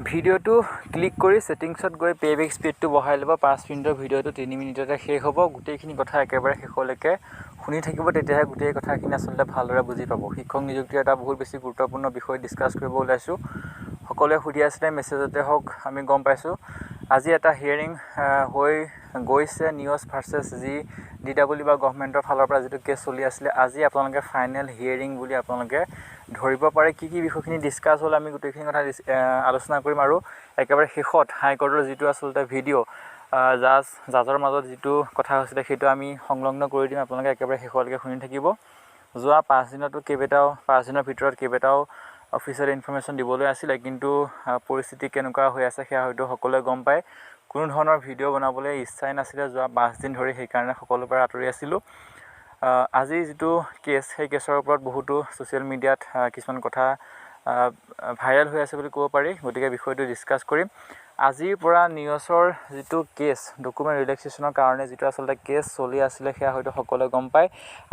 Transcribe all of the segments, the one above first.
ভিডিওটো ক্লিক কৰি সেটিংছত গৈ প্লেবেক স্পীডটো বঢ়াই ল'ব 5 মিনিটৰ ভিডিওটো 3 মিনিটতে শেষ হ'ব গোটেইখিনি কথা একেবাৰে শেষলৈকে শুনি থাকিব তেতিয়াহে গোটেই কথাখিনি আচলতে ভালদৰে বুজি পাব শিক্ষক নিযুক্তিৰ এটা বহুত বেছি গুৰুত্বপূৰ্ণ বিষয় ডিসকাস কৰিব ওলাইছো সকলোৱে সুধি আছিলে মেছেজতে হওক আমি গম পাইছো আজি এটা হিয়াৰিং হৈ গৈছে নিউজ ভাৰ্চেছ জি ডিডব্লিউ বা গভৰ্ণমেণ্টৰ ফালৰ পৰা যেটো কেছ চলি আছিল আজি আপোনালোকে ফাইনেল হিয়াৰিং বুলি আপোনালোকে ধৰিব পাৰে কি বিষয়খিনি ডিসকাস হ'ল আমি গোটেইখিনি কথা আলোচনা কৰিম আৰু একেবাৰে শেষত হাইকোৰ্টৰ যেটো আচলতে ভিডিও জাজৰ মাজত যেটো কথা হৈছিল সেইটো আমি সংলগ্ন কৰি দিম আপোনালোকে একেবাৰে শেষলৈকে শুনি থাকিব যোৱা 5 দিনতো কেবেটাও 5 দিনৰ ভিতৰত কেবেটাও অফিচিয়েল ইনফৰমেশন দিবলৈ আছিল কিন্তু পৰিস্থিতি কেনেকুৱা হৈ আছে সেয়া হয়তো সকলোৱে গম পায় কোনো ধৰণৰ ভিডিও বনাবলৈ ইচ্ছাই নাছিল যোৱা 5 দিন ধৰি সেই কাৰণে সকলোৰ পৰা আঁতৰি আছিল আজি যেটো কেছ সেই কেছৰ ওপৰত বহুতো সোশ্যাল মিডিয়াত কিছুমান কথা ভাইৰাল হৈ আছে বুলি ক'ব পাৰি গতিকে বিষয়টো ডিসকাস কৰিম আজিৰ পৰা নিউজৰ যেটো কেছ ডকুমেন্ট ৰিলেক্সেশনৰ কাৰণে যেটো আচলতে কেছ চলি আছিল সেয়া হয়তো সকলোৱে গম পায়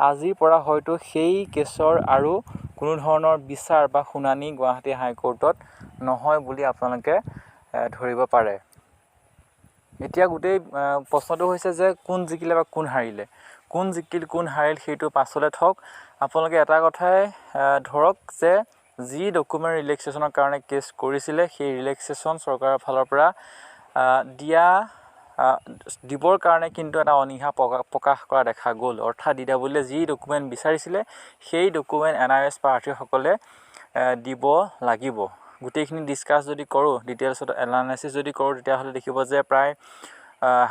আজিৰ পৰা হয়তো সেই কেছৰ আৰু কোনো ধৰণৰ বিচাৰ বা শুনানি গুৱাহাটী হাইকোৰ্টত নহয় বুলি আপোনালোকে ধৰিব পাৰে এতিয়া গোটেই প্ৰশ্নটো হৈছে যে কোন জিকিলে বা কোন হাৰিলে কোন জিকিল কোন হাৰিল সেইটো পাছলে থক আপোনালোকে এটা কথাই ধৰক যে যি ডকুমেন্ট ৰিলেক্সেশনৰ কাৰণে কেছ কৰিছিল সেই ৰিলেক্সেশন চৰকাৰৰ ফালৰ পৰা দিবৰ কাৰণে কিন্তু এটা অনিহা প্ৰকাশ কৰা দেখা গ'ল অৰ্থাৎ ডিডব্লিউয়ে যি ডকুমেন্ট বিচাৰিছিল সেই ডকুমেন্ট NIOS প্ৰাৰ্থীসকলে দিব লাগিব গোটেইখিনি ডিসকাস যদি কৰো ডিটেইলছত এনালাইসিস যদি কৰো তেতিয়া হলে দেখিব যে প্ৰায়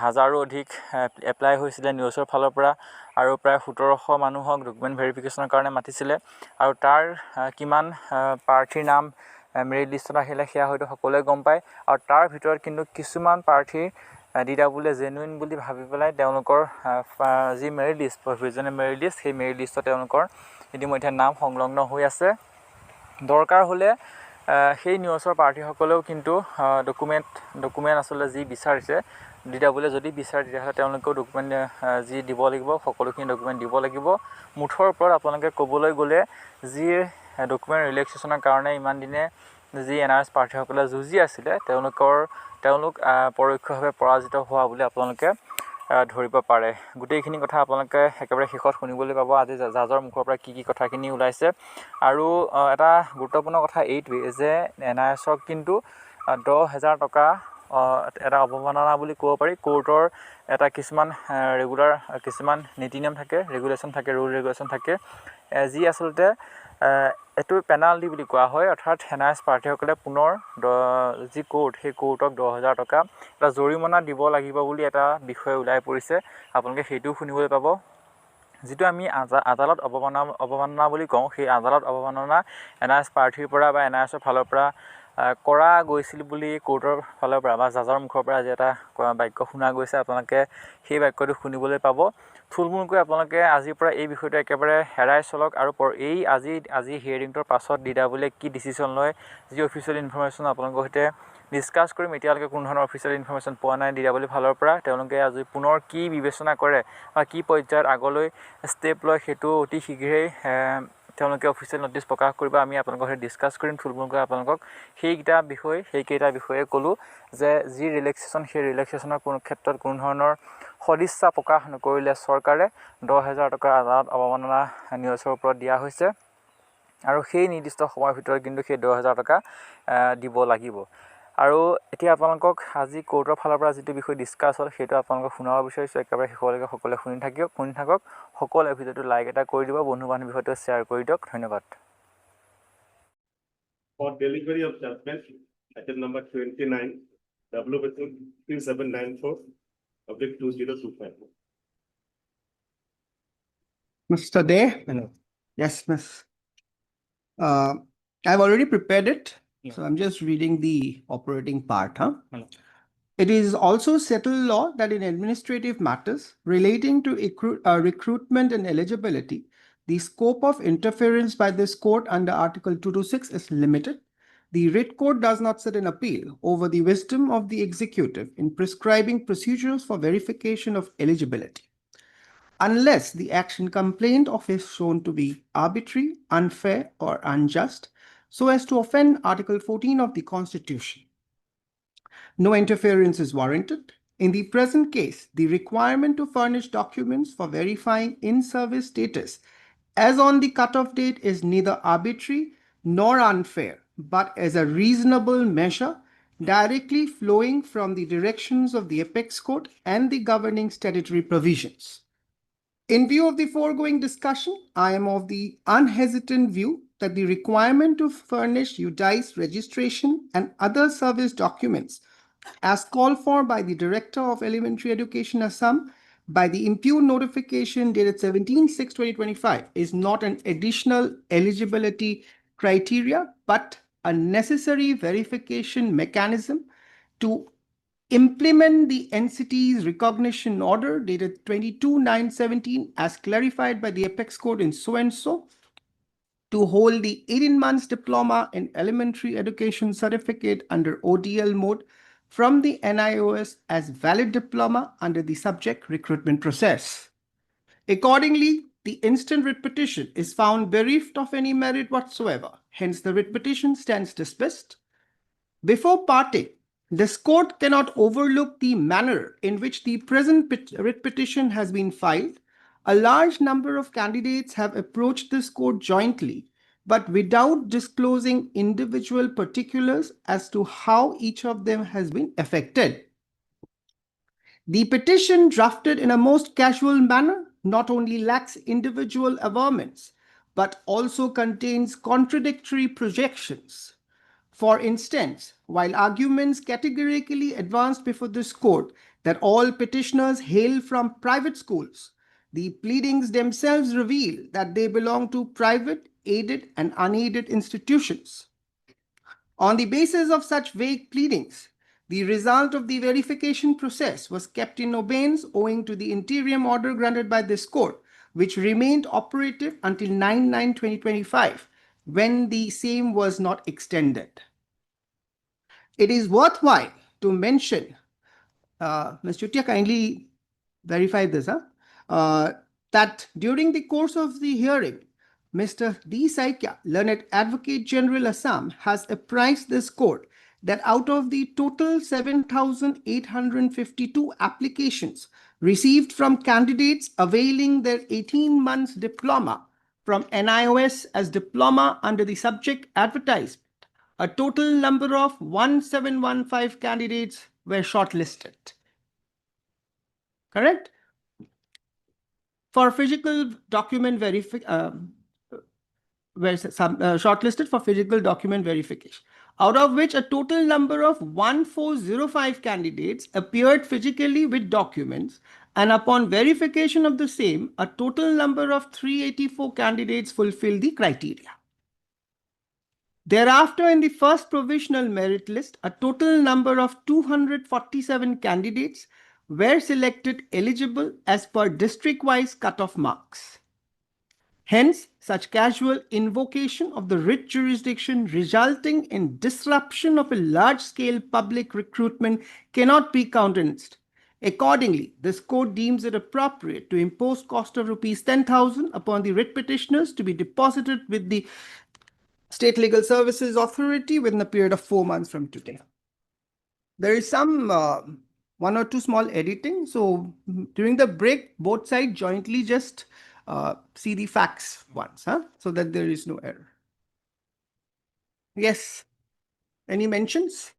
হাজাৰো অধিক এপ্লাই হৈছিল নিউজৰ ফালৰ পৰা আৰু প্ৰায় 1700 মানুহক ডকুমেন্ট ভেৰিফিকেশনৰ কাৰণে মাতিছিল আৰু তাৰ কিমান প্ৰাৰ্থীৰ নাম মেৰিট লিষ্টত আহিলে সেয়া হয়তো সকলোৱে গম পায় আৰু তাৰ ভিতৰত কিন্তু কিছুমান প্ৰাৰ্থী ডিডব্লিউয়ে জেনুইন বুলি ভাবি পেলাই তেওঁলোকৰ যি merit list provisional merit list সেই মেৰিট লিষ্টত তেওঁলোকৰ ইতিমধ্যে নাম সংলগ্ন হৈ আছে দৰকাৰ হলে সেই নিউজৰ প্ৰাৰ্থীসকলেও কিন্তু ডকুমেন্ট আসলে যি বিচাৰিছে ডিডব্লিউয়ে যদি বিচাৰে তেতিয়া তেওঁলোকৰ ডকুমেন্ট যি দিব লাগিব সকলোখিনি ডকুমেন্ট দিব লাগিব মুঠৰ ওপৰত আপোনালোকে ক'বলৈ গ'লে যি ডকুমেন্ট ৰিলেক্সেশনৰ কাৰণে ইমান দিনে যি NIOS প্ৰাৰ্থীসকলে যুঁজি আছিল তেওঁলোক পৰোক্ষভাৱে পৰাজিত হোৱা বুলি আপোনালোকে ধৰিব পাৰে গোটেইখিনি কথা আপোনালোকে একেবাৰে শেষত শুনিবলৈ পাব আজি জাজৰ মুখৰ পৰা কি কথাখিনি ওলাইছে আৰু এটা গুৰুত্বপূৰ্ণ কথা এইটোৱে যে NIOSক কিন্তু 10000 টকা এটা অৱমাননা বুলি ক'ব পাৰি কোৰ্টৰ এটা কিছুমান ৰেগুলাৰ কিছুমান নীতি নিয়ম থাকে ৰেগুলেশন থাকে ৰুল ৰেগুলেশন থাকে যি আচলতে এটো পেনাল্টি বুলি কোৱা হয় অৰ্থাৎ NIOS প্ৰাৰ্থীসকলে পুনৰ যি কোৰ্ট সেই কোৰ্টক 10000 টকা এটা জৰিমনা দিব লাগিব বুলি এটা বিষয় ওলাই পৰিছে আপোনালোকে সেইটো শুনিবলৈ পাব যেটো আমি আদালত অৱমাননা বুলি কওঁ সেই আদালত অৱমাননা NIOS প্ৰাৰ্থীৰ পৰা বা NIOSৰ ফালৰ পৰা কৰা গৈছিল বুলি কোৰ্টৰ ফালৰ পৰা বা জাজৰ মুখৰ পৰা যে এটা বাক্য শুনা গৈছে আপোনালোকে সেই বাক্যটো শুনিবলৈ পাব থুলমুলকৈ আপোনালোকে আজিৰ পৰা এই বিষয়টো একেবাৰে হেৰাই চলক আৰু এই আজি হিয়াৰিংৰ পাছত ডিডব্লিউয়ে কি ডিসিশন লয় যি অফিচিয়েল ইনফৰমেশন আপোনালোকৰ সৈতে ডিসকাস কৰিম এতিয়ালৈকে কোনো ধৰণৰ অফিচিয়েল ইনফৰমেশন পোৱা নাই ডিডব্লিউয়ে ফালৰ পৰা তেওঁলোকে আজি পুনৰ কি বিবেচনা কৰে বা কি পৰ্যায়ত আগলৈ ষ্টেপ লয় সেইটো অতি শীঘ্ৰেই তেওঁলোকে অফিচিয়েল নোটিছ প্ৰকাশ কৰিব আমি আপোনালোকৰ সৈতে ডিসকাস কৰিম থুলমুলকৈ আপোনালোকক সেইকেইটা বিষয়ে ক'লো যে যি ৰিলেক্সেশন সেই ৰিলেক্সেশনৰ কোনো ক্ষেত্ৰত কোনো ধৰণৰ সদিচ্ছা প্ৰকাশ নকৰিলে চৰকাৰে 10000 টকা আদালত অৱমাননা নিউজৰ ওপৰত দিয়া হৈছে আৰু সেই নিৰ্দিষ্ট সময়ৰ ভিতৰত কিন্তু সেই 10000 টকা দিব লাগিব আৰু এতিয়া আপোনালোকক আজি কোৰ্টৰ ফালৰ পৰা যেটো বিষয় ডিসকাস হ'ল সেইটো আপোনালোকক শুনাব বিচাৰিছো একেবাৰে শেষলৈকে সকলোৱে শুনি থাকক সকলোৱে ভিডিওটো লাইক এটা কৰি দিব বন্ধু বান্ধৱীৰ বিষয়টো শ্বেয়াৰ কৰি দিয়ক ধন্যবাদ For delivery of judgment, item number 29, W/3794/2025. Mr. Day? Hello. Yes, miss. I've already prepared it. Yeah. So I'm just reading the operating part. Hello. It is also settled law that in administrative matters relating to recruitment and eligibility, the scope of interference by this court under Article 226 is limited. The writ court does not sit in appeal over the wisdom of the executive in prescribing procedures for verification of eligibility, unless the action complained of is shown to be arbitrary, unfair, or unjust, so as to offend Article 14 of the Constitution. No interference is warranted. In the present case, the requirement to furnish documents for verifying in-service status as on the cutoff date is neither arbitrary nor unfair, but as a reasonable measure directly flowing from the directions of the Apex Court and the governing statutory provisions. In view of the foregoing discussion, I am of the unhesitant view that the requirement to furnish UDICE registration and other service documents as called for by the Director of Elementary Education Assam by the impugned notification dated 17/6/2025 is not an additional eligibility criteria, but a necessary verification mechanism to implement the NCT's recognition order dated 22/9/17 as clarified by the Apex Court in so and so to hold the 18 months diploma in elementary education certificate under ODL mode from the NIOS as valid diploma under the subject recruitment process. Accordingly, the instant writ petition is found bereft of any merit whatsoever. Hence, the writ petition stands dismissed. Before parting, this court cannot overlook the manner in which the present writ petition has been filed. A large number of candidates have approached this court jointly, but without disclosing individual particulars as to how each of them has been affected. The petition, drafted in a most casual manner, not only lacks individual averments, but also contains contradictory projections. For instance, while arguments categorically advanced before this court that all petitioners hail from private schools, the pleadings themselves reveal that they belong to private, aided, and unaided institutions. On the basis of such vague pleadings, the result of the verification process was kept in abeyance owing to the interim order granted by this court, which remained operative until 9/9/2025, when the same was not extended. It is worthwhile to mention, Ms. Chutia, kindly verify this, that during the course of the hearing, Mr. D. Saikia, Learned Advocate General Assam, has apprised this court that out of the total 7,852 applications received from candidates availing their 18 months diploma from NIOS as diploma under the subject advertised, a total number of 1715 candidates were shortlisted. Correct? For physical document verification, shortlisted for physical document verification, out of which a total number of 1405 candidates appeared physically with documents, and upon verification of the same, a total number of 384 candidates fulfilled the criteria. Thereafter, in the first provisional merit list, a total number of 247 candidates were selected eligible as per district-wise cutoff marks. Hence, such casual invocation of the writ jurisdiction resulting in disruption of a large-scale public recruitment cannot be countenanced. Accordingly, this court deems it appropriate to impose cost of rupees 10,000 upon the writ petitioners to be deposited with the State Legal Services Authority within a period of 4 months from today. There is some one or two small editing. So during the break, both sides jointly just see the facts once, so that there is no error. Yes. Any mentions?